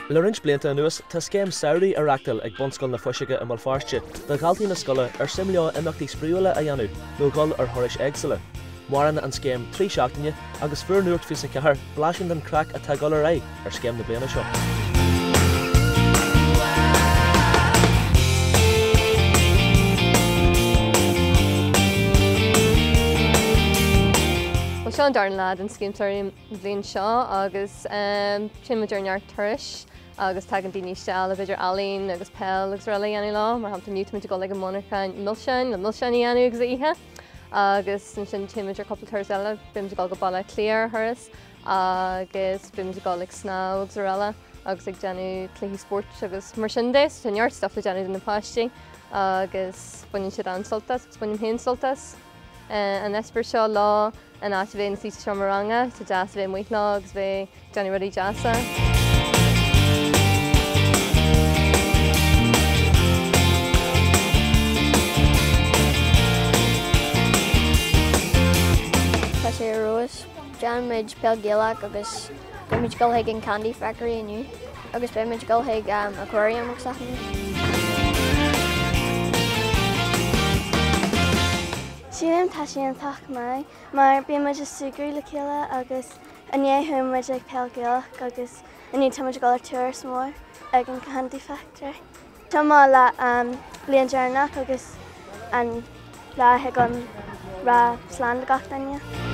Le rins blianta anuas, tá Scéim Samhraidh ar reachtail ag Bunscoil na Fuiseoige i Feirste do galtaí na scoile ar simleo imeachtaí spríúla a dhéanamh nó gol ar thurais éagsala. Maran an Scéim trí seachtaine agus fuair nuairt fios na cethir blasin den crack a tá gol ar ar Scéim na bliana seo. Sean darn lad an Scéim Samhraidh bhíonn seo agus tríimeadar tuairis agus tagan daoine steáil a beidir alín agus peil agus rola dhéanú lá mar hamta nniuta go le go mónacha milsein na milsein dhéanú agus ihe agus sin tríimeadar coppla tuairis eile bim go balla cléar thuras agus bim go le sná agus rola agus ag deanú cluichí sport agus mar sin déis teart stuff le deanú na páistí agus buinn siad an soltas agus buinn héon soltas an espir seo lá an áit bhéh na sí seo maranga tá deas bhéh muoich lá agus bheith deanú rudí deasa. Tá sé rois Jan méid pelgéach agus beimiid go ag an candy factory inniu agus beimiid go ag aquarium ag sachan. Siúim tá sé an tach mai, mar bí muid is sugrú le chéile agus anéthú muid ag pelgéach agus aní táid go tuairis mór ag an candy factory. Tá má le blion dearnach agus an láthe an rá slán le gach daine.